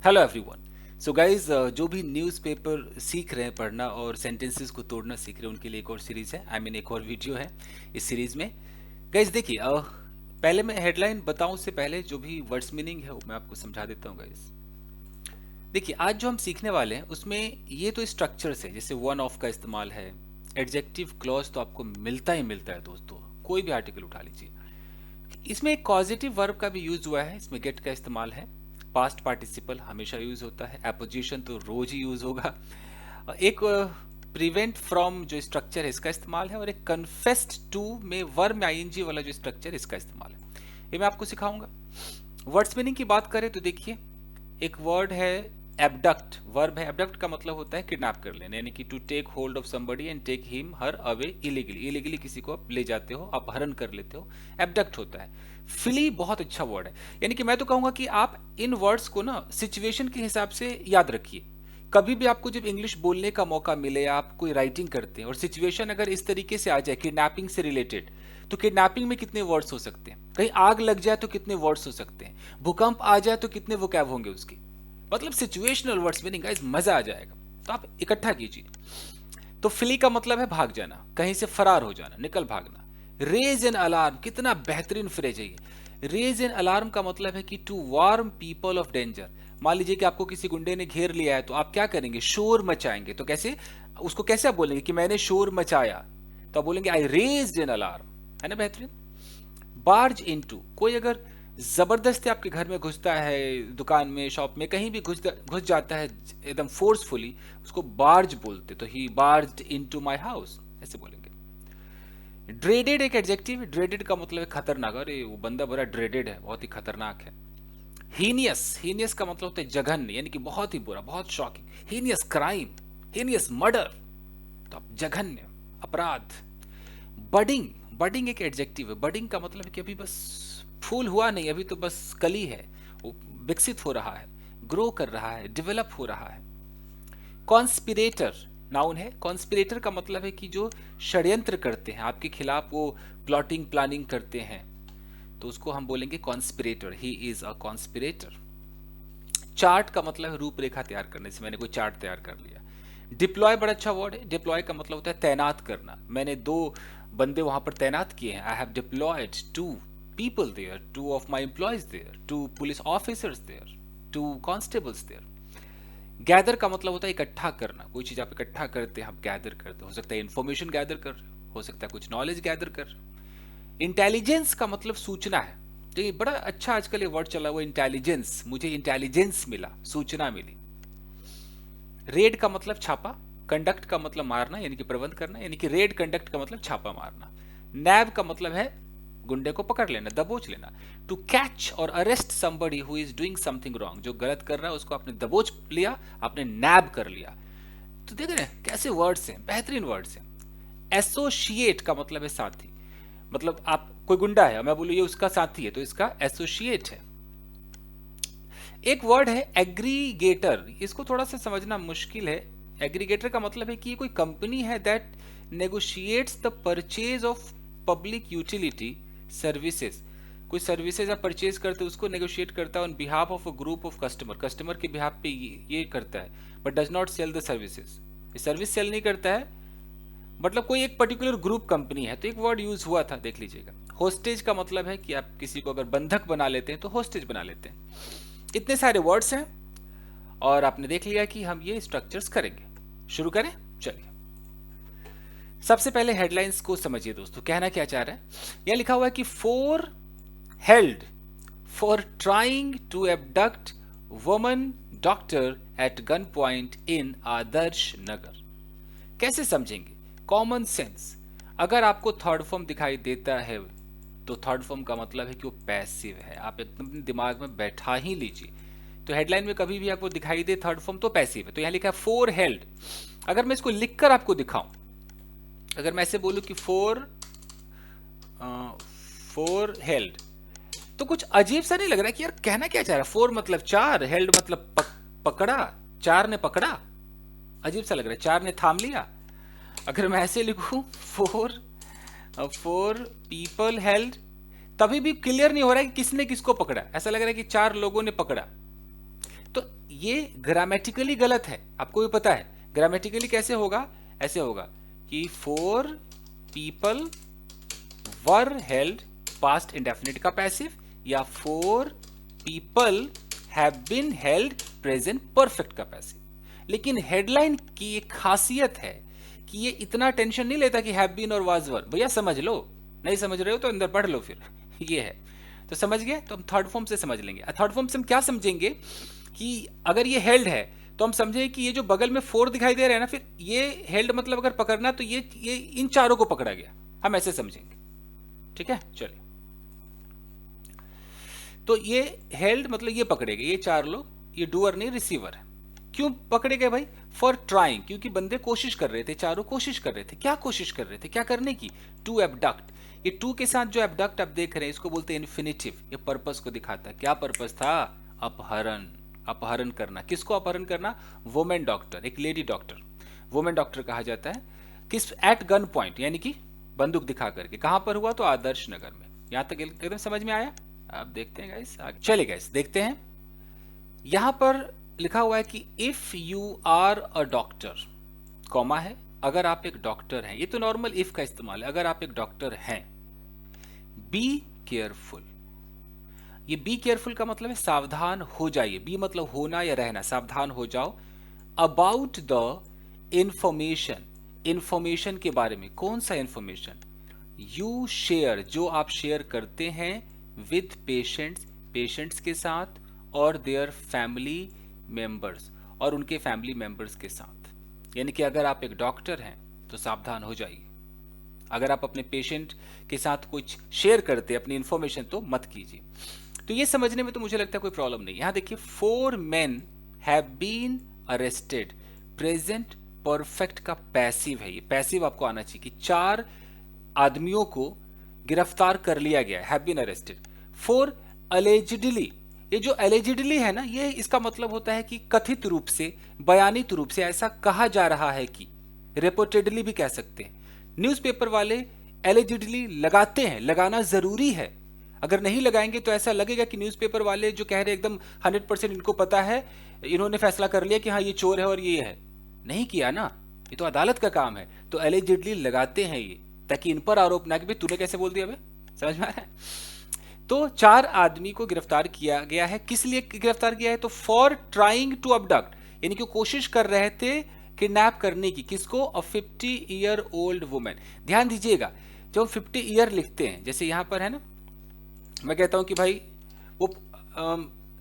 Hello everyone. So guys, जो भी newspaper सीख रहे हैं पढ़ना और सेंटेंसेस को तोड़ना सीख रहे हैं उनके लिए एक और सीरीज़ है। आई मीन एक और वीडियो है इस सीरीज़ में। गाइज देखिए, पहले मैं हेडलाइन बताऊं उससे पहले जो भी वर्ड्स मीनिंग है वो मैं आपको समझा देता हूँ गाइज। देखिए, आज जो हम सीखने वाले हैं उसमें ये तो स्ट्रक्चर्स है, जैसे वन ऑफ का इस्तेमाल है। एडजेक्टिव क्लॉज तो आपको मिलता ही मिलता है दोस्तों, कोई भी आर्टिकल उठा लीजिए। इसमें एक कॉजेटिव वर्ब का भी यूज हुआ है, इसमें गेट का इस्तेमाल है। पास्ट पार्टिसिपल हमेशा यूज होता है, एपोजिशन तो रोज ही यूज होगा। एक प्रिवेंट फ्रॉम जो स्ट्रक्चर है इसका इस्तेमाल है, और एक कन्फेस्ड टू में वर्ब में आईएनजी वाला जो स्ट्रक्चर है इसका इस्तेमाल है। ये मैं आपको सिखाऊंगा। वर्ड्स मीनिंग की बात करें तो देखिए, एक वर्ड है एबडक्ट, वर्ब है। एबडक्ट का मतलब होता है किडनैप कर लेना, यानी कि to take hold of somebody and take him her away illegally. Illegally किसी को आप ले जाते हो, अपहरण कर लेते हो, एबडक्ट होता है। फ्ली बहुत अच्छा वर्ड है, यानी कि मैं तो कहूंगा कि आप इन वर्ड्स को ना सिचुएशन के हिसाब से याद रखिए। कभी भी आपको जब इंग्लिश बोलने का मौका मिले या आप कोई राइटिंग करते हैं और सिचुएशन अगर इस तरीके से आ जाए किडनैपिंग से रिलेटेड, तो किडनैपिंग में कितने वर्ड्स हो सकते हैं, कहीं आग लग जाए तो कितने वर्ड्स हो सकते हैं, भूकंप आ जाए तो कितने वोकैब होंगे उसके। मतलब सिचुएशनल वर्ड्स मीनिंग गाइस मजा आ जाएगा, तो आप इकट्ठा कीजिए। तो फ्ली का मतलब है भाग जाना, कहीं से फरार हो जाना, निकल भागना। रेज एन अलार्म, कितना बेहतरीन फ्रेज है ये। रेज एन अलार्म का मतलब है कि to warn people of danger. मान लीजिए कि आपको किसी गुंडे ने घेर लिया है, तो आप क्या करेंगे, शोर मचाएंगे। तो कैसे, उसको कैसे आप बोलेंगे कि मैंने शोर मचाया, तो आप बोलेंगे आई रेज्ड एन अलार्म, है ना बेहतरीन। बार्ज इनटू, कोई अगर जबरदस्ती आपके घर में घुसता है, दुकान में, शॉप में, कहीं भी घुस जाता है एकदम फोर्सफुली, उसको बार्ज बोलते। तो ही बार्ज्ड इनटू माय हाउस, ऐसे बोलेंगे। ड्रेडेड एक एडजेक्टिव, ड्रेडेड का मतलब है खतरनाक। अरे वो बंदा बड़ा ड्रेडेड है, बहुत ही खतरनाक है। हीनियस, हीनियस का मतलब होता है जघन्य, यानी कि बहुत ही बुरा, बहुत shocking. Heinous crime, heinous murder, तो आप जघन्य अपराध। बडिंग, बडिंग एक एडजेक्टिव है। बडिंग का मतलब है कि अभी बस फूल हुआ नहीं, अभी तो बस कली है, वो विकसित हो रहा है, ग्रो कर रहा है, डेवलप हो रहा है। कॉन्स्पिरेटर नाउन है। कॉन्स्पिरेटर का मतलब है कि जो षड्यंत्र करते हैं आपके खिलाफ, वो प्लॉटिंग प्लानिंग करते हैं, तो उसको हम बोलेंगे conspirator, he is a conspirator. Chart का मतलब है रूपरेखा तैयार करने से, मैंने कोई चार्ट तैयार कर लिया। डिप्लॉय बड़ा अच्छा वर्ड है। डिप्लॉय का मतलब होता है तैनात करना। मैंने 2 बंदे वहां पर तैनात किए हैं। I have deployed 2 people there, 2 of my employees there, 2 police officers there, 2 constables there. Gather का मतलब होता है इकट्ठा करना, कोई चीज आप इकट्ठा करते हैं, आप गैदर करते हो सकता है इंफॉर्मेशन गैदर कर रहे हो सकता है कुछ नॉलेज गैदर कर रहे हो। इंटेलिजेंस का मतलब सूचना है। तो ये बड़ा अच्छा आजकल ये वर्ड चला हुआ, इंटेलिजेंस, मुझे इंटेलिजेंस मिला, सूचना मिली। रेड का मतलब छापा, कंडक्ट का मतलब मारना यानी कि प्रबंध करना, यानी कि रेड कंडक्ट का मतलब छापा मारना। नैब का मतलब है गुंडे को पकड़ लेना, दबोच लेना। टू कैच और arrest somebody who is doing something wrong, जो गलत कर रहा है उसको आपने दबोच लिया, आपने नैब कर लिया। तो देख रहे हैं कैसे वर्ड्स हैं, बेहतरीन वर्ड्स हैं। एसोसिएट का मतलब है साथी, मतलब आप कोई गुंडा है और मैं बोलूँ ये उसका साथी है, तो इसका एसोसिएट है। एक वर्ड है एग्रीगेटर, इसको थोड़ा सा समझना मुश्किल है। एग्रीगेटर का मतलब है कि ये कोई कंपनी है that negotiates the purchase of public utility services. कोई सर्विसेज आप परचेज करते हो उसको नेगोशिएट करता है on behalf of a group of customer, customer के बिहाफ पे ये करता है, but does not sell the services. ये सर्विस सेल नहीं करता है, मतलब कोई एक पर्टिकुलर ग्रुप कंपनी है। तो एक वर्ड यूज हुआ था, देख लीजिएगा। होस्टेज का मतलब है कि आप किसी को अगर बंधक बना लेते हैं तो होस्टेज बना लेते हैं। इतने सारे वर्ड्स हैं और आपने देख लिया कि हम ये स्ट्रक्चर्स करेंगे। शुरू करें, चलिए। सबसे पहले हेडलाइंस को समझिए दोस्तों, कहना क्या चाह रहा है। यह लिखा हुआ है कि 4 held for trying to abduct woman doctor at gun point in Adarsh Nagar. कैसे समझेंगे, कॉमन सेंस। अगर आपको थर्ड फॉर्म दिखाई देता है तो थर्ड फॉर्म का मतलब है कि वो पैसिव है, आप एकदम दिमाग में बैठा ही लीजिए। तो हेडलाइन में कभी भी आपको दिखाई दे थर्ड फॉर्म तो पैसिव है। तो यहां लिखा है 4 हेल्ड। अगर मैं इसको लिखकर आपको दिखाऊं, अगर मैं ऐसे बोलूं कि 4 हेल्ड, तो कुछ अजीब सा नहीं लग रहा है कि यार कहना क्या चाह रहा है। 4 मतलब 4, हेल्ड मतलब पकड़ा, 4 ने पकड़ा, अजीब सा लग रहा है, 4 ने थाम लिया। अगर मैं ऐसे लिखूं 4 पीपल हेल्ड, तभी भी क्लियर नहीं हो रहा है कि किसने किसको पकड़ा, ऐसा लग रहा है कि 4 लोगों ने पकड़ा। तो ये ग्रामेटिकली गलत है, आपको भी पता है। ग्रामेटिकली कैसे होगा? ऐसे होगा कि 4 people were held, past indefinite का पैसिव, या 4 people have been held, present perfect का पैसिव। लेकिन हेडलाइन की एक खासियत है कि ये इतना टेंशन नहीं लेता कि हैव बीन और वाज वर। भैया समझ लो, नहीं समझ रहे हो तो अंदर पढ़ लो फिर। ये है, तो समझ गए? तो हम थर्ड फॉर्म से समझ लेंगे। थर्ड फॉर्म से हम क्या समझेंगे कि अगर ये हेल्ड है तो हम समझेंगे कि ये जो बगल में 4 दिखाई दे रहा है ना, फिर ये हेल्ड मतलब अगर पकड़ना तो ये इन चारों को पकड़ा गया, हम ऐसे समझेंगे। ठीक है, चलिए। तो ये हेल्ड मतलब ये पकड़े गए, ये 4 लोग, ये डूअर नहीं रिसीवर है। क्यों पकड़े गए भाई? फॉर ट्राइंग, क्योंकि बंदे कोशिश कर रहे थे, चारों कोशिश कर रहे थे। क्या कोशिश कर रहे थे? क्या करने की? To abduct. ये टू के साथ जो एबडक्ट आप देख रहे हैं इसको बोलते हैं इन्फिनिटिव। ये पर्पस को दिखाता है। क्या पर्पस था? अपहरण। अपहरण करना। किसको अपहरण करना? वुमेन डॉक्टर, एक लेडी डॉक्टर, वुमेन डॉक्टर कहा जाता है। किस? एट गन पॉइंट, यानी कि बंदूक दिखा करके। कहां पर हुआ? तो आदर्श नगर में। यहां तक एकदम समझ में आया? आप देखते हैं गाइस आगे। चलिए गाइस देखते हैं। यहां पर लिखा हुआ है कि if you are a doctor, comma है, अगर आप एक डॉक्टर हैं। ये तो नॉर्मल इफ का इस्तेमाल है। अगर आप एक डॉक्टर हैं, बी केयरफुल। ये बी केयरफुल का मतलब है सावधान हो जाइए। बी मतलब होना या रहना, सावधान हो जाओ। अबाउट द इंफॉर्मेशन, इंफॉर्मेशन के बारे में। कौन सा इंफॉर्मेशन? यू शेयर, जो आप शेयर करते हैं विद पेशेंट्स, पेशेंट्स के साथ, और देयर फैमिली मेंबर्स, और उनके फैमिली मेंबर्स के साथ। यानी कि अगर आप एक डॉक्टर हैं तो सावधान हो जाइए। अगर आप अपने पेशेंट के साथ कुछ शेयर करते हैं अपनी इंफॉर्मेशन तो मत कीजिए। तो ये समझने में तो मुझे लगता है कोई प्रॉब्लम नहीं। यहां देखिए 4 men have been arrested, present perfect का पैसिव है। ये पैसिव आपको आना चाहिए कि 4 आदमियों को गिरफ्तार कर लिया गया है, हैव बीन अरेस्टेड। 4 अलेजिडली, ये जो अलेजिडली है ना, ये इसका मतलब होता है कि कथित रूप से, बयानित रूप से ऐसा कहा जा रहा है कि, रिपोर्टेडली भी कह सकते हैं। न्यूज़पेपर वाले एलिजिडली लगाते हैं, लगाना जरूरी है। अगर नहीं लगाएंगे तो ऐसा लगेगा कि न्यूज़पेपर वाले जो कह रहे हैं एकदम 100% इनको पता है, इन्होंने फैसला कर लिया कि हाँ ये चोर है और ये है। नहीं किया ना, ये तो अदालत का काम है। तो एलिजिडली लगाते हैं ये, ताकि इन पर आरोप ना कि भाई तूने कैसे बोल दिया भाई। समझ में आ रहा है? तो 4 आदमी को गिरफ्तार किया गया है। किस लिए गिरफ्तार किया है? तो फॉर ट्राइंग टू अबडक्ट, यानी कि कोशिश कर रहे थे किडनैप करने की। किसको? अ 50 ईयर ओल्ड वुमेन। ध्यान दीजिएगा, जब 50 ईयर लिखते हैं, जैसे यहां पर है ना, मैं कहता हूं कि भाई वो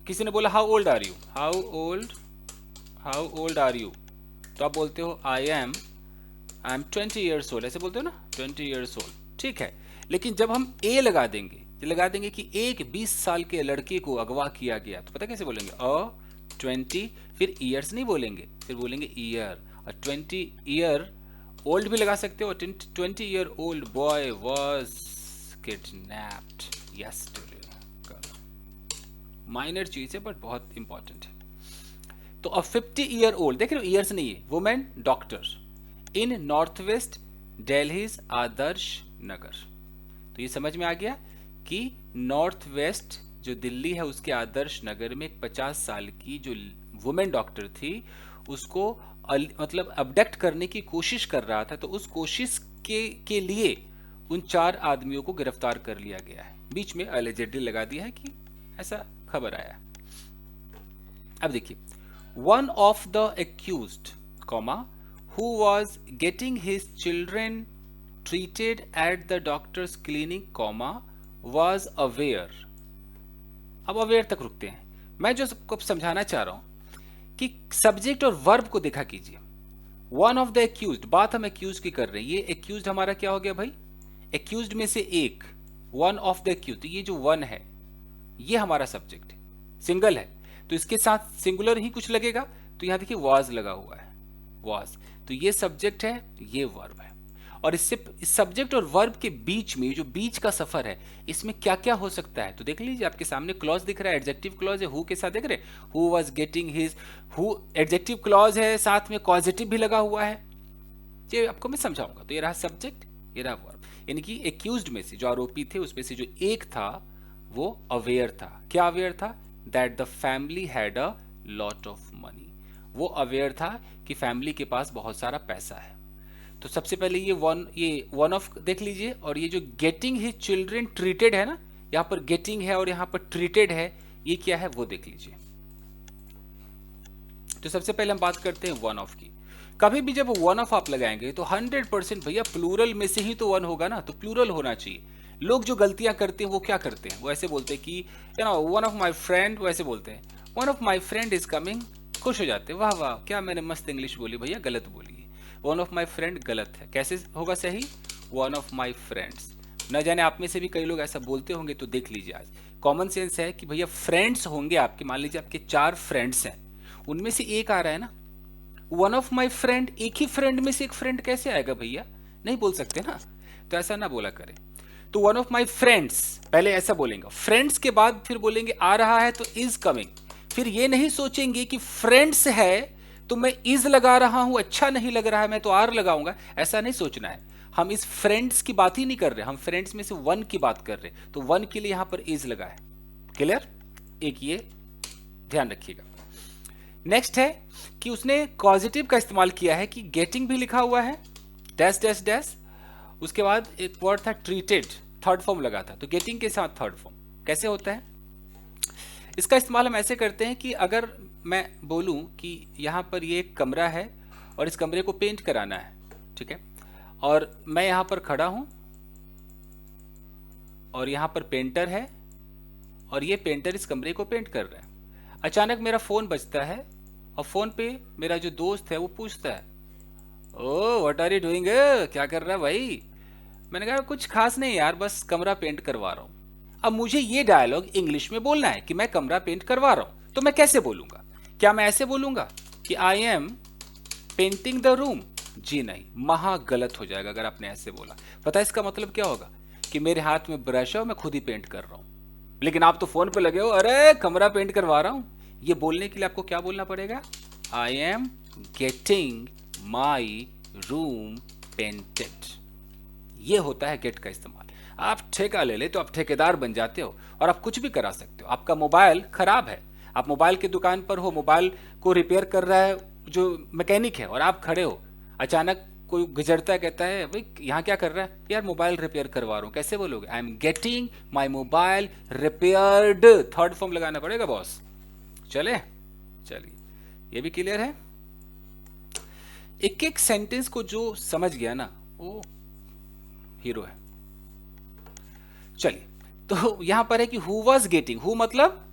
किसी ने बोला how old are you, how old are you, तो आप बोलते हो आई एम 20 ईयर्स ओल्ड, ऐसे बोलते हो ना, 20 ईयर्स ओल्ड। ठीक है, लेकिन जब हम ए लगा देंगे कि एक 20 साल के लड़के को अगवा किया गया, तो पता कैसे बोलेंगे? 20, फिर ईयर्स नहीं बोलेंगे, फिर बोलेंगे ईयर। और 20 ईयर ओल्ड भी लगा सकते हो। 20 year old boy was kidnapped yesterday. Minor चीज है बट बहुत इंपॉर्टेंट है। तो अ 50 ईयर ओल्ड, देख रहे हो, ईयर्स नहीं है, वुमेन डॉक्टर इन नॉर्थ वेस्ट दिल्ली आदर्श नगर। तो ये समझ में आ गया कि नॉर्थ वेस्ट जो दिल्ली है उसके आदर्श नगर में 50 साल की जो वुमेन डॉक्टर थी उसको मतलब अबडक्ट करने की कोशिश कर रहा था। तो उस कोशिश के लिए उन 4 आदमियों को गिरफ्तार कर लिया गया है। बीच में अलेजेडली लगा दिया है कि ऐसा खबर आया। अब देखिए, one of the accused, comma, who was getting his children treated at the doctor's clinic, comma, was aware। अब अवेयर तक रुकते हैं। मैं जो सबको समझाना चाह रहा हूं कि सब्जेक्ट और वर्ब को देखा कीजिए। वन ऑफ द एक्यूज्ड, बात हम एक्यूज की कर रहे हैं। ये एक्यूज्ड हमारा क्या हो गया भाई? एक्यूज्ड में से एक, वन ऑफ द एक्यूज्ड। ये जो वन है ये हमारा सब्जेक्ट है, सिंगल है, तो इसके साथ सिंगुलर ही कुछ लगेगा। तो यहां देखिए वाज लगा हुआ है, वाज, तो ये सब्जेक्ट है, ये वर्ब है। और इससे इस सब्जेक्ट और वर्ब के बीच में जो बीच का सफर है, इसमें क्या क्या हो सकता है? तो देख लीजिए, आपके सामने क्लॉज दिख रहा है, एडजेक्टिव क्लॉज है, हु के साथ देख रहे, who was getting his, who adjective clause है, साथ में कॉजेटिव भी लगा हुआ है। ये आपको मैं समझाऊंगा। तो ये रहा सब्जेक्ट, ये रहा वर्ब। यानी कि एक्यूज्ड में से, जो आरोपी थे उसमें से जो एक था वो अवेयर था। क्या अवेयर था? That the family had a lot of money. वो अवेयर था कि फैमिली के पास बहुत सारा पैसा है। तो सबसे पहले ये वन ऑफ देख लीजिए, और ये जो गेटिंग हिज चिल्ड्रन ट्रीटेड है ना, यहाँ पर गेटिंग है और यहाँ पर ट्रीटेड है, ये क्या है वो देख लीजिए। तो सबसे पहले हम बात करते हैं वन ऑफ की। कभी भी जब वन ऑफ आप लगाएंगे तो 100% भैया प्लूरल में से ही तो वन होगा ना, तो प्लूरल होना चाहिए। लोग जो गलतियां करते हैं वो क्या करते हैं, वो ऐसे बोलते हैं कि वन ऑफ माई फ्रेंड, वो ऐसे बोलते हैं one of my friend is coming, खुश हो जाते हैं, वाह वाह क्या मैंने मस्त इंग्लिश बोली। भैया गलत बोली है, वन ऑफ माई फ्रेंड गलत है। कैसे होगा सही, वन ऑफ माई फ्रेंड्स। न जाने आप में से भी कई लोग ऐसा बोलते होंगे, तो देख लीजिए आज कॉमन सेंस है कि भैया फ्रेंड्स होंगे आपके, मान लीजिए आपके 4 फ्रेंड्स हैं, उनमें से एक आ रहा है ना, वन ऑफ माई फ्रेंड, एक ही फ्रेंड में से एक फ्रेंड कैसे आएगा भैया, नहीं बोल सकते ना, तो ऐसा ना बोला करें। तो वन ऑफ माई फ्रेंड्स पहले ऐसा बोलेंगे, फ्रेंड्स के बाद फिर बोलेंगे आ रहा है तो इज कमिंग। फिर ये नहीं सोचेंगे कि फ्रेंड्स है तो मैं इज लगा रहा हूं, अच्छा नहीं लग रहा है मैं तो आर लगाऊंगा, ऐसा नहीं सोचना है। हम इस फ्रेंड्स की बात ही नहीं कर रहे, हम फ्रेंड्स में से वन की बात कर रहे, तो वन के लिए यहां पर इज लगा है। क्लियर, एक ये ध्यान रखिएगा। नेक्स्ट है कि उसने पॉजिटिव का इस्तेमाल किया है, कि गेटिंग भी लिखा हुआ है, डैश डैश डैश, उसके बाद एक वर्ड था ट्रीटेड, थर्ड फॉर्म लगा था, तो गेटिंग के साथ थर्ड फॉर्म कैसे होता है। इसका इस्तेमाल हम ऐसे करते हैं कि अगर मैं बोलूं कि यहां पर ये एक कमरा है और इस कमरे को पेंट कराना है, ठीक है, और मैं यहां पर खड़ा हूं और यहां पर पेंटर है और ये पेंटर इस कमरे को पेंट कर रहा है। अचानक मेरा फोन बजता है और फोन पे मेरा जो दोस्त है वो पूछता है, oh what are you doing, क्या कर रहा है भाई। मैंने कहा कुछ खास नहीं यार, बस कमरा पेंट करवा रहा हूं। अब मुझे ये डायलॉग इंग्लिश में बोलना है कि मैं कमरा पेंट करवा रहा हूं, तो मैं कैसे बोलूंगा, क्या मैं ऐसे बोलूंगा कि I am painting the room, जी नहीं, महा गलत हो जाएगा अगर आपने ऐसे बोला। पता है इसका मतलब क्या होगा, कि मेरे हाथ में ब्रश है और मैं खुद ही पेंट कर रहा हूं, लेकिन आप तो फोन पे लगे हो, अरे कमरा पेंट करवा रहा हूं। ये बोलने के लिए आपको क्या बोलना पड़ेगा, I am getting my room painted. ये होता है गेट का इस्तेमाल। आप ठेका ले ले तो आप ठेकेदार बन जाते हो और आप कुछ भी करा सकते हो। आपका मोबाइल खराब है, आप मोबाइल की दुकान पर हो, मोबाइल को रिपेयर कर रहा है जो मैकेनिक है, और आप खड़े हो, अचानक कोई गुजरता है, कहता है भाई यहाँ क्या कर रहा है, यार मोबाइल रिपेयर करवा रहा हूँ, कैसे बोलोगे, I am getting my mobile repaired, third form लगाना पड़ेगा बॉस। चले, चलिए ये भी क्लियर है। एक एक सेंटेंस को जो समझ गया ना वो हीरो है। चलिए, तो यहां पर है कि हु वॉज गेटिंग, हु मतलब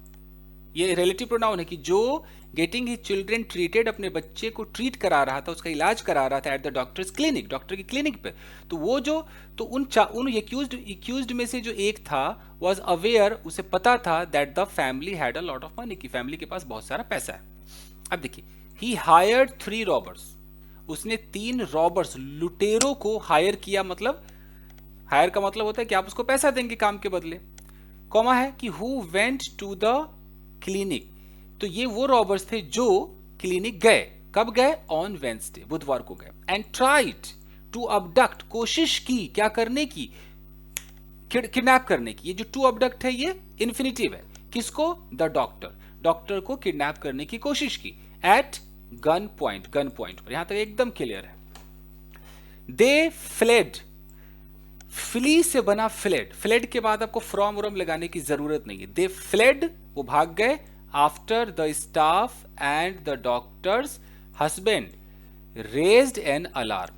ये रिलेटिव प्रोनाउन है, कि जो गेटिंग हिज चिल्ड्रन ट्रीटेड, अपने बच्चे को ट्रीट करा रहा था, उसका इलाज करा रहा था at the doctors clinic, doctor की क्लिनिक पे। तो वो जो, तो उन एक्यूज्ड में से जो एक था वॉज अवेयर, उसे पता था that the family had a lot of money, की फैमिली के पास बहुत सारा पैसा है। अब देखिए, ही हायर्ड 3 रॉबर्स, उसने 3 रॉबर्स लुटेरों को हायर किया, मतलब हायर का मतलब होता है कि आप उसको पैसा देंगे काम के बदले। कॉमा है कि who went to the clinic, तो ये वो रॉबर्स थे जो क्लिनिक गए, कब गए, ऑन वेंसडे, बुधवार को गए, एंड ट्राइड टू अबडक्ट, कोशिश की, क्या करने की, किडनैप करने की। ये जो टू अबडक्ट है ये इन्फिनिटिव है, किसको, द डॉक्टर, डॉक्टर को किडनैप करने की कोशिश की, at gun point, gun point पर, यहां तक एकदम क्लियर है। दे फ्लेड, फ्ली से बना फ्लेड, फ्लेड के बाद आपको फ्रॉम व्रॉम लगाने की जरूरत नहीं है, दे फ्लेड, वो भाग गए, after the staff and the doctors husband raised an alarm,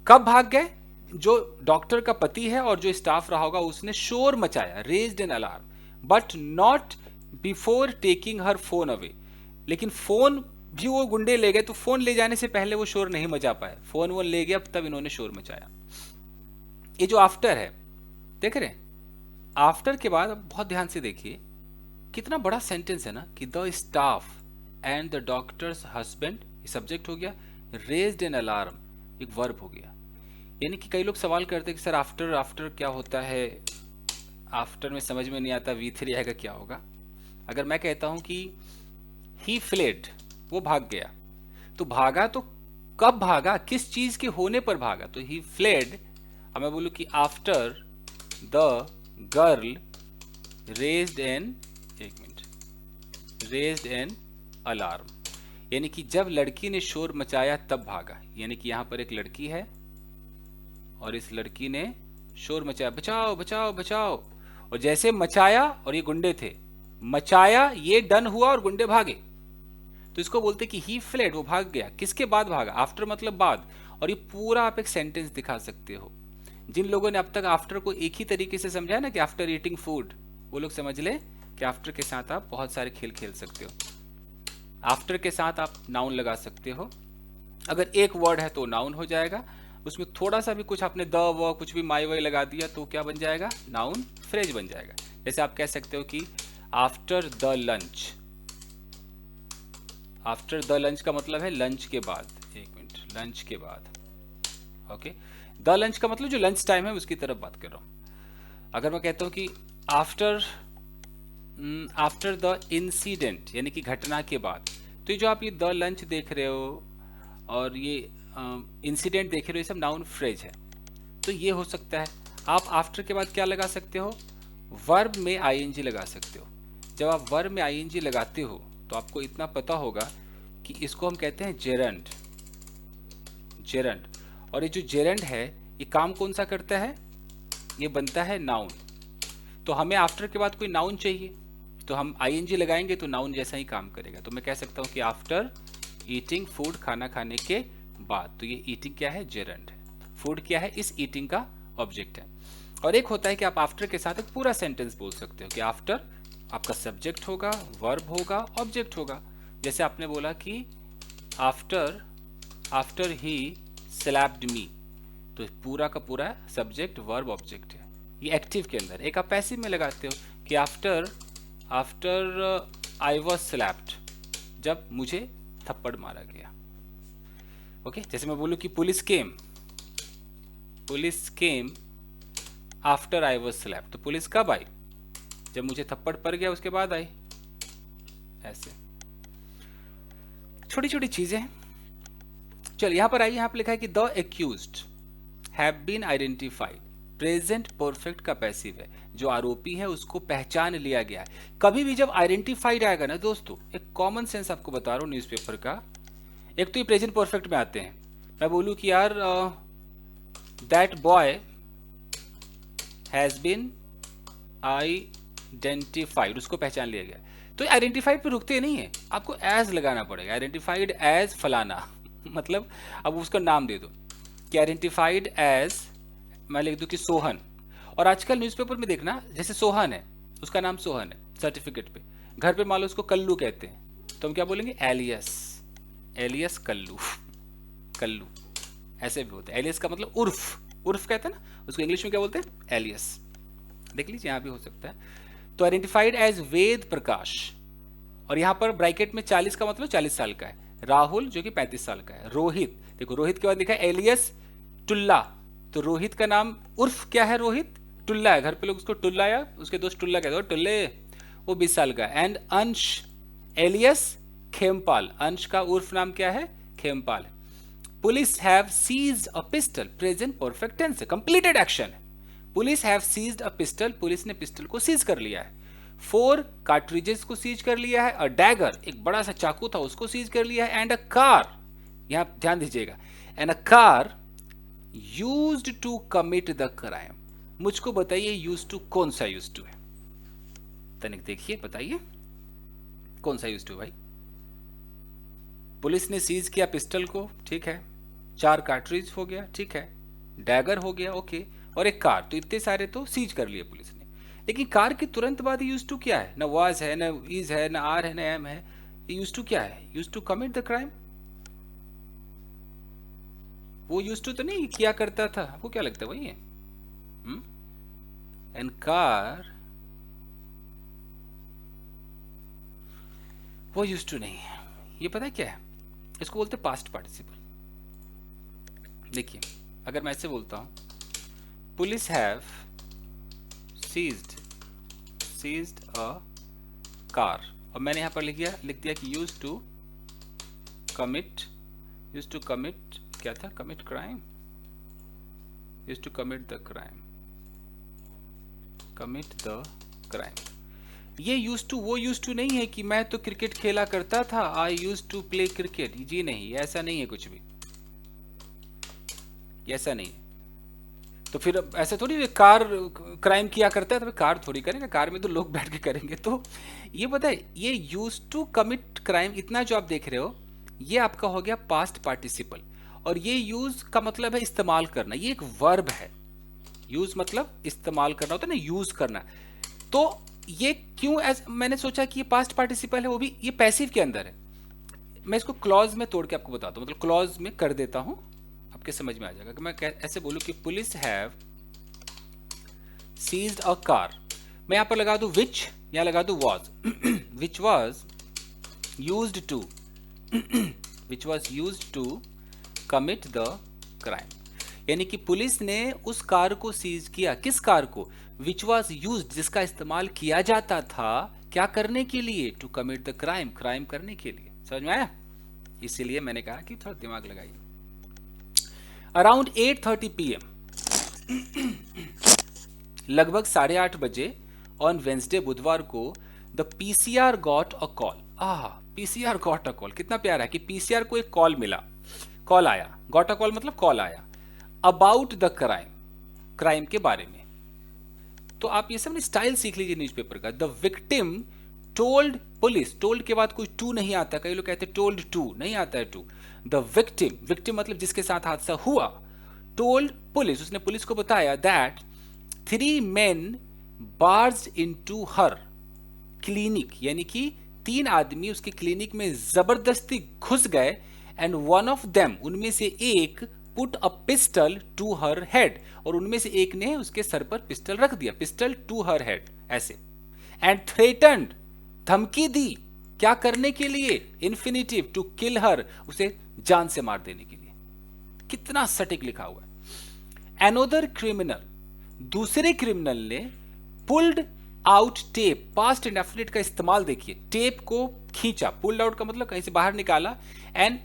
कब भाग गए, जो डॉक्टर का पति है और जो स्टाफ रहा होगा उसने शोर मचाया, raised an alarm, but not before taking her phone away, लेकिन फोन भी वो गुंडे ले गए, तो फोन ले जाने से पहले वो शोर नहीं मचा पाए, फोन वो ले गया तब इन्होंने शोर मचाया। ये जो आफ्टर है, देख रहे हैं, आफ्टर के बाद अब बहुत ध्यान से देखिए कितना बड़ा सेंटेंस है ना, कि the staff and the doctors husband, ये सब्जेक्ट हो गया, रेज्ड एन अलार्म एक वर्ब हो गया। यानी कि कई लोग सवाल करते हैं कि सर आफ्टर, आफ्टर क्या होता है, आफ्टर में समझ में नहीं आता, V3 आएगा क्या होगा। अगर मैं कहता हूं कि ही फ्लेड, वो भाग गया, तो भागा तो कब भागा, किस चीज के होने पर भागा, तो ही फ्लेड, अब मैं बोलूं कि after the girl raised an, एक मिनट, रेज्ड एन अलार्म। यानी कि जब लड़की ने शोर मचाया तब भागा। यानी कि यहाँ पर एक लड़की है और इस लड़की ने शोर मचाया, बचाओ बचाओ बचाओ, और जैसे मचाया, और ये गुंडे थे, मचाया, ये डन हुआ और गुंडे भागे, तो इसको बोलते कि ही फ्लेड, वो भाग गया। किसके बाद भागा? आफ्टर मतलब बाद। और ये पूरा आप एक सेंटेंस दिखा सकते हो। जिन लोगों ने अब तक आफ्टर को एक ही तरीके से समझा ना कि आफ्टर ईटिंग फूड, वो लोग समझ ले कि आफ्टर के साथ आप बहुत सारे खेल खेल सकते हो। आफ्टर के साथ आप नाउन लगा सकते हो। अगर एक वर्ड है तो नाउन हो जाएगा, उसमें थोड़ा सा भी कुछ आपने द व कुछ भी माई वाई लगा दिया तो क्या बन जाएगा? नाउन फ्रेज बन जाएगा। जैसे आप कह सकते हो कि after the lunch. After the lunch का मतलब है लंच के बाद। एक मिनट, लंच के बाद। ओके, द लंच का मतलब जो लंच टाइम है उसकी तरफ बात कर रहा हूं। अगर मैं कहता हूं कि आफ्टर आफ्टर द इंसिडेंट, यानी कि घटना के बाद, तो ये जो आप ये द लंच देख रहे हो और ये इंसिडेंट देख रहे हो, ये सब नाउन फ्रेज है। तो ये हो सकता है। आप आफ्टर के बाद क्या लगा सकते हो? वर्ब में आईएनजी लगा सकते हो। जब आप वर्ब में आईएनजी लगाते हो तो आपको इतना पता होगा कि इसको हम कहते हैं जेरंड। जेरंड। और ये जो जेरंड है, ये काम कौन सा करता है? ये बनता है नाउन। तो हमें आफ्टर के बाद कोई नाउन चाहिए, तो हम आईएनजी लगाएंगे तो नाउन जैसा ही काम करेगा। तो मैं कह सकता हूं कि आफ्टर ईटिंग फूड, खाना खाने के बाद। तो ये ईटिंग क्या है? जेरंड है। फूड क्या है? इस ईटिंग का ऑब्जेक्ट है। और एक होता है कि आप आफ्टर के साथ एक पूरा सेंटेंस बोल सकते हो कि आफ्टर आपका सब्जेक्ट होगा, वर्ब होगा, ऑब्जेक्ट होगा। जैसे आपने बोला कि आफ्टर आफ्टर ही स्लैप्ड मी, तो पूरा का पूरा सब्जेक्ट वर्ब ऑब्जेक्ट है। ये एक्टिव के अंदर। एक आप पैसिव में लगाते हो कि after after I was slapped, जब मुझे थप्पड़ मारा गया। ओके, जैसे मैं बोलूं कि police came after I was slapped, तो पुलिस कब आई? जब मुझे थप्पड़ पड़ गया उसके बाद आई। ऐसे छोटी छोटी चीजें हैं। चल यहां पर आइए, यहां पर लिखा है कि the accused have been identified. Present perfect का पैसिव है, जो आरोपी है उसको पहचान लिया गया है। कभी भी जब आइडेंटिफाइड आएगा ना दोस्तों, एक कॉमन सेंस आपको बता रहा हूं न्यूज़पेपर का। एक तो ये प्रेजेंट परफेक्ट में आते हैं। मैं बोलूं कि यार that boy has been identified, उसको पहचान लिया गया। तो आइडेंटिफाइड पे रुकते नहीं है, आपको एज लगाना पड़ेगा। आइडेंटिफाइड एज फलाना मतलब अब उसका नाम दे दो कि आइडेंटिफाइड एज, मैं लिख दूं कि सोहन। और आजकल न्यूज़पेपर में देखना, जैसे सोहन है, उसका नाम सोहन है सर्टिफिकेट पे, घर पे मान लो उसको कल्लू कहते हैं, तो हम क्या बोलेंगे? एलियस। एलियस कल्लू कल्लू ऐसे भी होता है। एलियस का मतलब उर्फ, उर्फ कहते हैं ना, उसको इंग्लिश में क्या बोलते हैं? एलियस। देख लीजिए, यहां भी हो सकता है। तो आइडेंटिफाइड एज वेद प्रकाश, और यहां पर ब्रैकेट में 40 का मतलब 40 साल का है। राहुल जो कि 35 साल का है। रोहित, देखो रोहित के बाद लिखा है एलियस टुल्ला, तो रोहित का नाम उर्फ क्या है? रोहित टुल्ला है। घर पे लोग उसको टुल्ला या उसके दोस्त टुल्ला कहते हो, टुल्ले, वो 20 साल का। एंड अंश एलियस खेमपाल, अंश का उर्फ नाम क्या है? Khempal. Police have seized a pistol, present perfect tense है, कंप्लीटेड एक्शन है। Police have seized a pistol, police ने पिस्टल को सीज कर लिया है। 4 कार्ट्रिजेस को सीज कर लिया है। अ डैगर, एक बड़ा सा चाकू था, उसको सीज कर लिया है। एंड अ कार, यहां ध्यान दीजिएगा, and a car used to commit the crime. मुझको बताइए यूज टू कौन सा यूज टू है? तनिक देखिए, बताइए कौन सा यूज टू भाई? पुलिस ने सीज किया पिस्टल को, ठीक है। 4 कार्ट्रिज हो गया, ठीक है। डैगर हो गया, ओके। और एक कार, तो इतने सारे तो सीज कर लिए पुलिस ने। लेकिन कार के तुरंत बाद यूज टू क्या है? ना वाज है, ना इज है, ना आर है, ना एम है। यूज टू क्या है? Use to commit the crime. वो यूज टू तो नहीं किया करता था, आपको क्या लगता है वही है? एंड कार, वो यूज टू नहीं है। ये पता है क्या है? इसको बोलते पास्ट पार्टिसिपल। देखिए, अगर मैं ऐसे बोलता हूं, police have seized a car, और मैंने यहां पर लिख दिया कि यूज टू कमिट क्या था? Commit crime, use to commit the crime. ये यूज टू वो यूज टू नहीं है कि मैं तो क्रिकेट खेला करता था, I use to play cricket. जी नहीं, ऐसा नहीं है कुछ भी, ऐसा नहीं है। तो फिर अब ऐसा थोड़ी है, कार क्राइम किया करता है तो कार थोड़ी करेगा, कार में तो लोग बैठ के करेंगे। तो ये पता है, ये यूज टू कमिट क्राइम, इतना जो आप देख रहे हो ये आपका हो गया पास्ट पार्टिसिपल। और ये यूज का मतलब है इस्तेमाल करना, ये एक वर्ब है। यूज मतलब इस्तेमाल करना होता है ना, यूज करना। तो ये क्यों मैंने सोचा कि ये पास्ट पार्टिसिपल है, वो भी ये पैसिव के अंदर है। मैं इसको क्लॉज में तोड़ के आपको बताता हूँ, मतलब क्लॉज में कर देता हूँ, आपके समझ में आ जाएगा। कि मैं ऐसे बोलूँ कि police have seized a car, मैं यहाँ पर लगा दूँ विच, यहाँ लगा दूँ was which was used to which was used to commit the crime. यानी कि पुलिस ने उस कार को सीज किया, किस कार को, विच वॉज यूज्ड, जिसका इस्तेमाल किया जाता था क्या करने के लिए, to commit the crime, crime करने के लिए। समझ में आया? इसीलिए मैंने कहा कि थोड़ा दिमाग लगाइए। अराउंड 8:30 PM, लगभग 8:30 बजे ऑन वेंसडे, बुधवार को, the PCR got a call. PCR got a call, कितना प्यारा है कि पीसीआर को एक कॉल मिला, कॉल आया, गॉट अ कॉल मतलब कॉल आया, अबाउट द क्राइम, क्राइम के बारे में। तो आप ये सब स्टाइल सीख लीजिए न्यूज़पेपर का। The victim told police, told के बाद कोई टू नहीं आता, कई लोग कहते हैं टोल्ड टू, नहीं आता है टू। द विक्टिम, विक्टिम मतलब जिसके साथ हादसा हुआ, टोल्ड पुलिस, उसने पुलिस को बताया that 3 men barged into her clinic, यानी कि 3 आदमी उसके क्लिनिक में जबरदस्ती घुस गए, एंड वन ऑफ देम, उनमें से एक, put a pistol to her head, और उनमें से एक ने उसके सर पर पिस्टल रख दिया, पिस्टल टू हर हेड ऐसे, एंड थ्रेटन्ड, धमकी दी, क्या करने के लिए, इन्फिनिटिव, टू किल हर, उसे जान से मार देने के लिए। कितना सटीक लिखा हुआ है। एनोदर क्रिमिनल, दूसरे क्रिमिनल ने, pulled out tape, past indefinite का इस्तेमाल देखिए, टेप को खींचा, पुल्ड आउट का मतलब कहीं से बाहर निकाला, and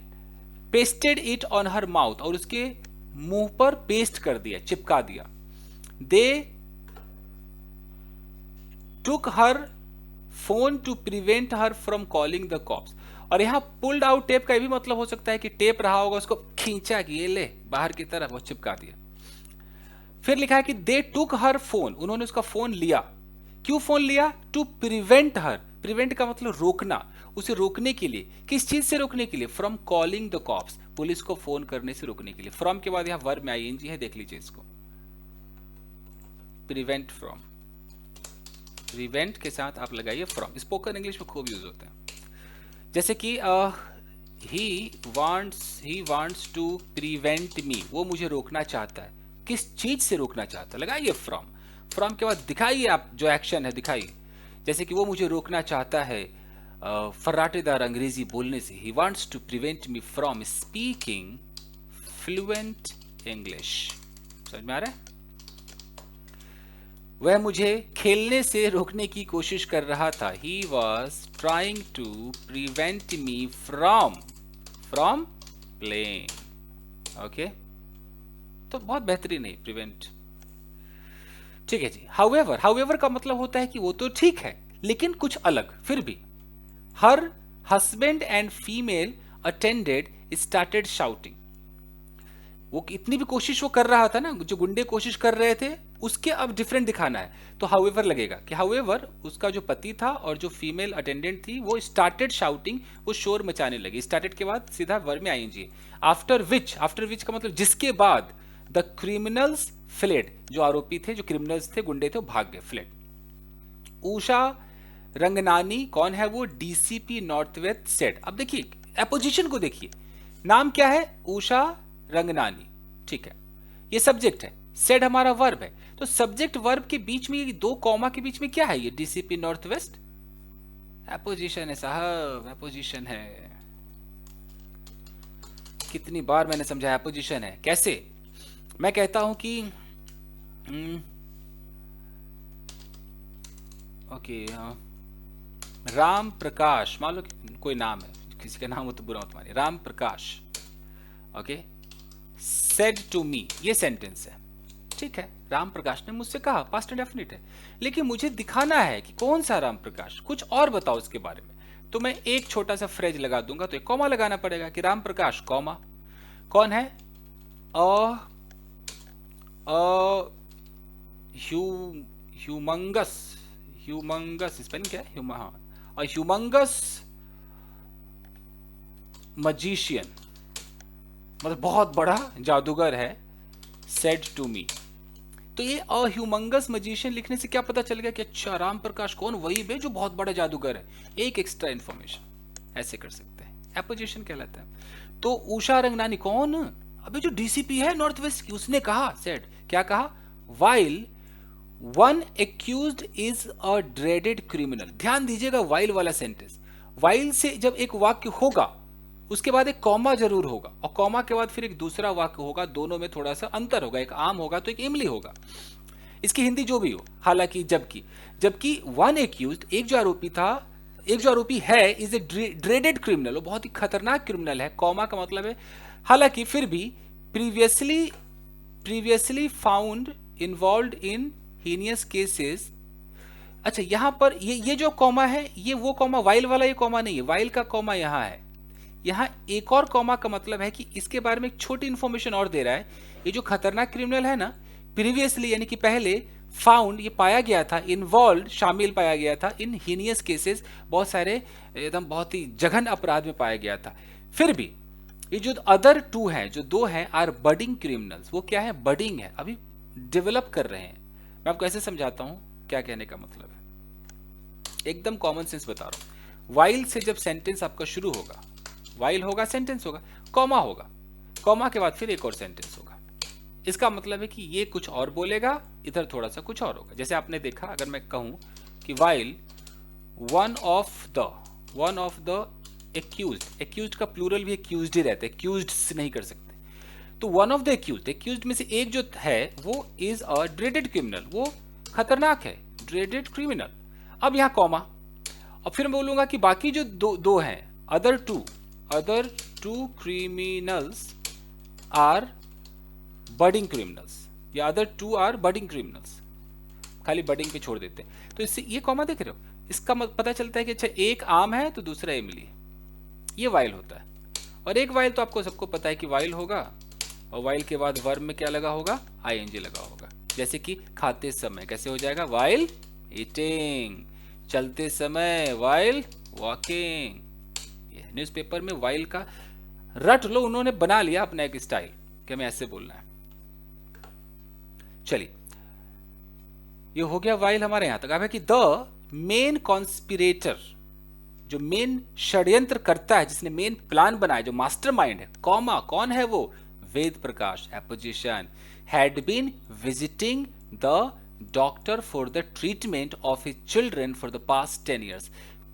pasted it on her mouth, और उसके मुंह पर पेस्ट कर दिया, चिपका दिया। They took her phone to prevent her from calling the cops. और यहां पुल्ड आउट टेप का भी मतलब हो सकता है कि टेप रहा होगा, उसको खींचा कि ये ले बाहर की तरफ, वो चिपका दिया। फिर लिखा है कि दे टुक हर फोन, उन्होंने उसका फोन लिया। क्यों फोन लिया? टू प्रिवेंट हर, प्रिवेंट का मतलब रोकना, उसे रोकने के लिए। किस चीज से रोकने के लिए? From calling the cops, police को फोन करने से रोकने के लिए। फ्रॉम के बाद यहां वर्ब में आईएनजी है, देख लीजिए इसको, प्रिवेंट फ्रॉम, प्रिवेंट के साथ आप लगाइए फ्रॉम, स्पोकन इंग्लिश में खूब यूज होता है। जैसे कि ही वांट्स टू प्रिवेंट मी, वो मुझे रोकना चाहता है। किस चीज से रोकना चाहता है? लगाइए फ्रॉम, फ्रॉम के बाद दिखाइए आप जो एक्शन है दिखाइए। जैसे कि वो मुझे रोकना चाहता है फर्राटेदार अंग्रेजी बोलने से, he wants to prevent me from speaking fluent English. समझ में आ रहा है? वह मुझे खेलने से रोकने की कोशिश कर रहा था, he was trying to prevent me from playing. Okay, तो बहुत बेहतरीन है प्रिवेंट, ठीक है जी। हाउएवर का मतलब होता है कि वो तो ठीक है लेकिन कुछ अलग, फिर भी। Her husband and female attended started shouting, वो इतनी भी कोशिश वो कर रहा था ना, जो गुंडे कोशिश कर रहे थे उसके अब डिफरेंट दिखाना है, तो हाउएवर लगेगा कि हाउएवर उसका जो पति था और जो फीमेल अटेंडेंट थी वो स्टार्टेड शाउटिंग, वो शोर मचाने लगी। स्टार्टेड के बाद सीधा वर्ब में आएंगे। आफ्टर विच का मतलब जिसके बाद, द क्रिमिनल्स फ्लेड, जो आरोपी थे, जो क्रिमिनल्स थे, गुंडे थे, वो भाग गए, फ्लेड। उषा रंगनानी, कौन है वो? DCP north west said. अब देखिए अपोजिशन को देखिए, नाम क्या है? उषा रंगनानी, ठीक है, ये सब्जेक्ट है, सेड हमारा वर्ब है। तो सब्जेक्ट वर्ब के बीच में ये 2 कॉमा के बीच में क्या है? ये डीसीपी नॉर्थ वेस्ट, अपोजिशन है साहब, अपोजिशन है। कितनी बार मैंने समझाया अपोजिशन है। कैसे? मैं कहता हूं कि ओके, राम प्रकाश, मान लो कोई नाम है, किसी का नाम हो तो बुरा मत मानिए, Ram Prakash, okay, said to me, ये सेंटेंस है, ठीक है, राम प्रकाश ने मुझसे कहा, पास्ट इंडेफिनिट है, लेकिन मुझे दिखाना है कि कौन सा राम प्रकाश, कुछ और बताओ उसके बारे में। तो मैं एक छोटा सा फ्रेज लगा दूंगा, तो एक कॉमा लगाना पड़ेगा कि राम प्रकाश कॉमा कौन है, अ ह्यूमंगस, ह्यूमंगस स्पेलिंग क्या है, हाँ, ह्यूमंगस मजिशियन, मतलब बहुत बड़ा जादूगर है, सेड टू मी। तो ये अ ह्यूमंगस मजिशियन लिखने से क्या पता चल गया कि अच्छा राम प्रकाश कौन, वही बे जो बहुत बड़ा जादूगर है, एक एक्स्ट्रा इंफॉर्मेशन ऐसे कर सकते हैं, एपोजिशन कहलाता है। तो उषा रंगनानी कौन, अबे जो डीसीपी है नॉर्थ वेस्ट की, उसने कहा, सेड क्या कहा, while one accused is a dreaded criminal. ध्यान दीजिएगा वाइल वाला सेंटेंस, वाइल से जब एक वाक्य होगा उसके बाद एक कॉमा जरूर होगा, और कॉमा के बाद फिर एक दूसरा वाक्य होगा, दोनों में थोड़ा सा अंतर होगा, एक आम होगा तो एक इमली होगा, इसकी हिंदी जो भी हो। हालांकि जबकि जबकि वन एक्यूज्ड, एक जो आरोपी था, एक जो आरोपी है, इज ए ड्रेडेड क्रिमिनल, वो बहुत ही खतरनाक क्रिमिनल है, कॉमा का मतलब है हालांकि फिर भी previously found involve in heinous cases. अच्छा यहां पर ये जो कॉमा है, ये वो कॉमा वाइल वाला ये कॉमा नहीं है, वाइल का कॉमा यहां है, यहां एक और कॉमा का मतलब है कि इसके बारे में एक छोटी इंफॉर्मेशन और दे रहा है। ये जो खतरनाक क्रिमिनल है ना, प्रीवियसली यानी कि पहले, फाउंड ये पाया गया था, इन्वॉल्व शामिल पाया गया था, इन हीनियस केसेस बहुत सारे एकदम बहुत ही जघन अपराध में पाया गया था। फिर भी ये जो अदर टू हैं, जो दो हैं, आर बडिंग क्रिमिनल्स। वो क्या है, बडिंग है, अभी डेवलप कर रहे हैं। मैं आपको ऐसे समझाता हूं क्या कहने का मतलब है, एकदम कॉमन सेंस बता रहा हूं। वाइल से जब सेंटेंस आपका शुरू होगा, वाइल होगा सेंटेंस होगा, कॉमा होगा, कॉमा के बाद फिर एक और सेंटेंस होगा, इसका मतलब है कि ये कुछ और बोलेगा, इधर थोड़ा सा कुछ और होगा। जैसे आपने देखा, अगर मैं कहूं कि while one of the accused, accused का प्लूरल भी एक्यूज्ड ही रहता है, एक्यूज्ड से नहीं कर सकते, तो one of the accused, accused में से एक जो है वो इज अ ड्रेडेड क्रिमिनल, वो खतरनाक है, ड्रेडेड क्रिमिनल। अब यहां कॉमा, और फिर मैं बोलूंगा कि बाकी जो दो हैं, other two criminals are budding criminals, या other two are budding criminals, खाली बडिंग पे छोड़ देते हैं। तो इससे ये कॉमा देख रहे हो, इसका पता चलता है कि अच्छा एक आम है तो दूसरा इमली, ये वाइल होता है। और एक वाइल तो आपको सबको पता है कि वाइल होगा, और वाइल के बाद वर्ब में क्या लगा होगा, आईएनजी लगा होगा। जैसे कि खाते समय कैसे हो जाएगा, वाइल ईटिंग, चलते समय वाइल वॉकिंग। न्यूज़पेपर में वाइल का रट लो, उन्होंने बना लिया अपना एक स्टाइल कि हमें ऐसे बोलना है। चलिए ये हो गया वाइल हमारे यहां तक। अब है कि द मेन कॉन्स्पिरेटर, जो मेन षड्यंत्र करता है, जिसने मेन प्लान बनाया, जो मास्टरमाइंड है, कॉमा कौन है वो, Ved Prakash, apposition, had been visiting the doctor for the treatment of his children for the past 10 years।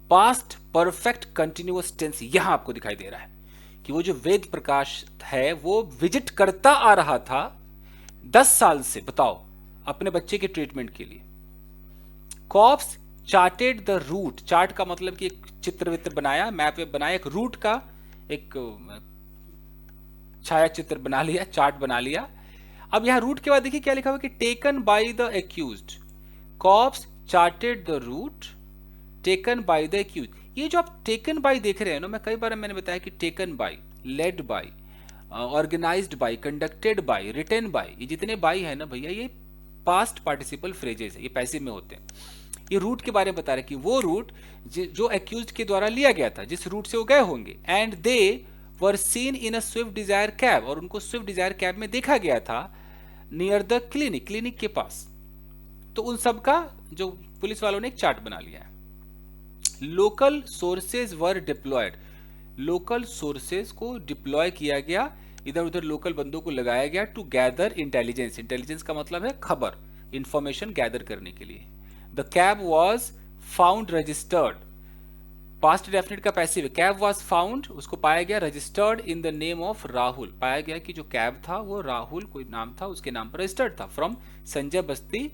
Past perfect continuous tense यहां आपको दिखाई दे रहा है कि वो जो वेद प्रकाश है वो विजिट करता आ रहा था 10 साल से, बताओ, अपने बच्चे के ट्रीटमेंट के लिए। Cops charted the route, chart का मतलब कि एक चित्र वित्र बनाया, मैप वेप बनाया, एक रूट का एक छाया चित्र बना लिया, चार्ट बना लिया। अब यहां रूट के बाद देखिए क्या लिखा हुआ कि taken by the accused, cops charted the route taken by the accused. ये जो आप टेकन बाय देख रहे हैं ना, मैं कई बार मैंने बताया कि taken by, led by, organised by, conducted by, written by, ये जितने बाय है ना भैया, ये पास्ट पार्टिसिपल फ्रेजेस है, ये पैसिव में होते हैं। ये रूट के बारे में बता रहे कि वो रूट जो एक्यूज्ड के द्वारा लिया गया था, जिस रूट से वो गए होंगे, and they were seen in a Swift Dzire cab, और उनको स्विफ्ट डिजायर कैब में देखा गया था, नियर द क्लिनिक, क्लिनिक के पास। तो उन सब का जो पुलिस वालों ने एक चार्ट बना लिया है। लोकल सोर्सेज वर डिप्लॉयड, लोकल सोर्सेज को डिप्लॉय किया गया, इधर उधर लोकल बंदों को लगाया गया, टू गैदर इंटेलिजेंस, इंटेलिजेंस का मतलब है खबर, इंफॉर्मेशन गैदर करने के लिए। The cab was found registered, past definite का पैसिव है, कैब वॉज फाउंड, उसको पाया गया, registered in the name of Rahul, पाया गया कि जो कैब था वो राहुल कोई नाम था, उसके नाम पर रजिस्टर्ड था, from Sanjay Basti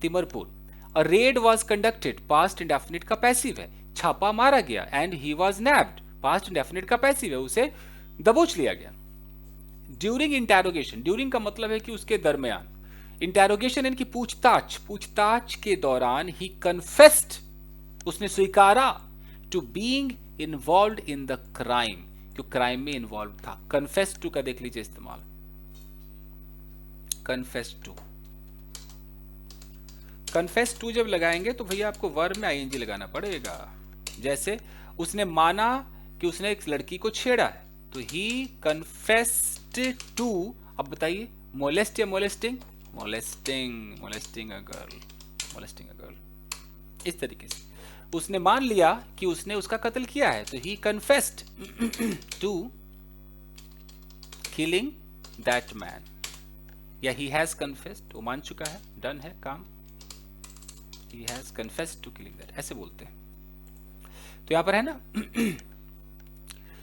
Timarpur. A raid was conducted, past indefinite का पैसिव है, छापा मारा गया, and he was nabbed, past indefinite का पैसिव है, उसे दबोच लिया गया। ड्यूरिंग इंटेरोगेशन, ड्यूरिंग का मतलब है कि उसके दरमियान, इंटेरोगेशन यानी कि पूछताछ, पूछताछ के दौरान ही कन्फेस्ड, उसने स्वीकारा, to being involve in the crime, जो क्राइम में इन्वॉल्व था। कन्फेस टू का देख लीजिए इस्तेमाल, कन्फेस टू। कन्फेस टू जब लगाएंगे तो भैया आपको वर्ब में आईएनजी लगाना पड़ेगा। जैसे उसने माना कि उसने एक लड़की को छेड़ा है, तो ही कन्फेस्ड टू, अब बताइए मोलेस्ट या molesting? Molesting, molesting a girl, molesting a girl. इस तरीके से उसने मान लिया कि उसने उसका कत्ल किया है, तो he confessed to killing that man, या ही हैज कन्फेस्ड, वो मान चुका है, डन है काम, he has confessed to killing that, ऐसे बोलते हैं। तो यहां पर है ना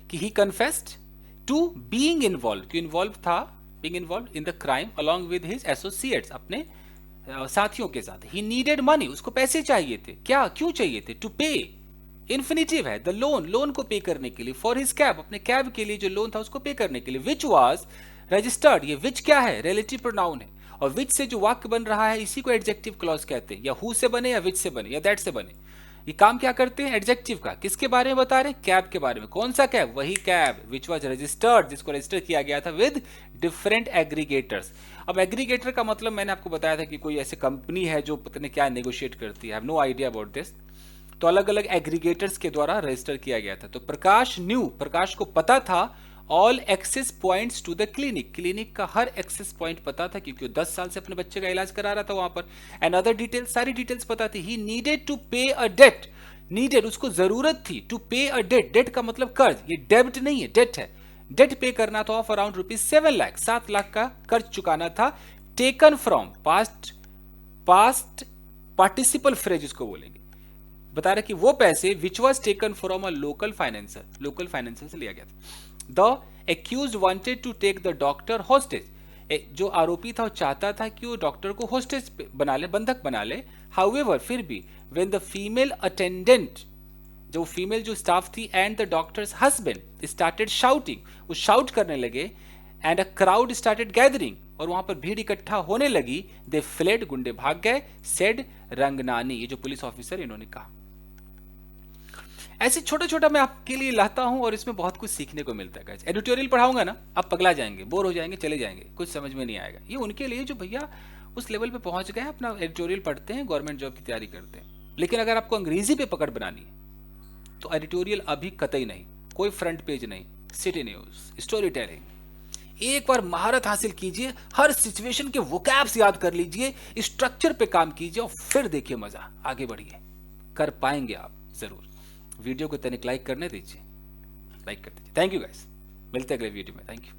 कि he confessed to being involved, कि इन्वॉल्व था, being involved in the crime along with his associates, अपने साथियों के साथ। he needed money, उसको पैसे चाहिए थे। क्या, क्यों चाहिए थे? to pay, इन्फिनिटिव है, द लोन, लोन को पे करने के लिए, फॉर हिज कैब, अपने कैब के लिए जो लोन था उसको पे करने के लिए, विच वॉज रजिस्टर्ड, ये विच क्या है? रिलेटिव प्रोनाउन है, और विच से जो वाक्य बन रहा है इसी को एडजेक्टिव क्लॉज कहते हैं, या हु से बने या विच से बने या दैट से बने। ये काम क्या करते हैं? एडजेक्टिव का। किसके बारे में बता रहे हैं? कैब के बारे में। कौन सा कैब? वही कैब विच वॉज रजिस्टर्ड, जिसको रजिस्टर किया गया था विद डिफरेंट एग्रीगेटर्स। अब एग्रीगेटर का मतलब मैंने आपको बताया था कि कोई ऐसी कंपनी है जो पता नहीं क्या नेगोशिएट करती है, I have no idea about this. तो अलग अलग एग्रीगेटर्स के द्वारा रजिस्टर किया गया था। तो प्रकाश न्यू, प्रकाश को पता था, all access points to the clinic, clinic का हर एक्सेस पॉइंट पता था, क्योंकि वो 10 साल से अपने बच्चे का इलाज करा रहा था वहां पर। एंड अदर डिटेल्स, सारी डिटेल्स पता थी। ही नीडेड टू पे अ डेट, नीडेड उसको जरूरत थी, टू पे अ डेट, डेट का मतलब कर्ज, ये डेब्ट नहीं है, डेट है। डेट पे करना था ऑफ अराउंड ₹7 लाख, 7 लाख का कर्ज चुकाना था। Taken from, past, past participle phrase इसको बोलेंगे, बता रहे कि वो पैसे which was taken from a local financer, local financer से लिया गया था। The accuse wanted to take the doctor hostage, जो आरोपी था वो चाहता था कि वो डॉक्टर को होस्टेज बना ले, बंधक बना ले। हाउएवर, फिर भी, व्हेन द फीमेल अटेंडेंट, जो फीमेल जो स्टाफ थी, and the doctors husband started shouting, वो शाउट करने लगे, and a crowd started gathering, और वहां पर भीड़ इकट्ठा होने लगी। दे फ्लेड, गुंडे भाग गए। सेड रंगनानी, ये जो पुलिस ऑफिसर इन्होंने कहा। ऐसे छोटा छोटा मैं आपके लिए लाता हूं और इसमें बहुत कुछ सीखने को मिलता है गाइस। एडिटोरियल पढ़ाऊंगा ना, आप पगला जाएंगे, बोर हो जाएंगे, चले जाएंगे, कुछ समझ में नहीं आएगा। ये उनके लिए जो भैया उस लेवल पे पहुंच गए, अपना एडिटोरियल पढ़ते हैं, गवर्नमेंट जॉब की तैयारी करते हैं। लेकिन अगर आपको अंग्रेजी पे पकड़ बनानी है तो एडिटोरियल अभी कतई नहीं, कोई फ्रंट पेज नहीं, सिटी न्यूज, स्टोरी टेलिंग, एक बार महारत हासिल कीजिए, हर सिचुएशन के वोकैब्स याद कर लीजिए, स्ट्रक्चर पे काम कीजिए, और फिर देखिए मजा, आगे बढ़िए, कर पाएंगे आप जरूर। वीडियो को तनिक लाइक करने दीजिए, लाइक कर दीजिए। थैंक यू गाइस, मिलते हैं अगले वीडियो में। Thank you.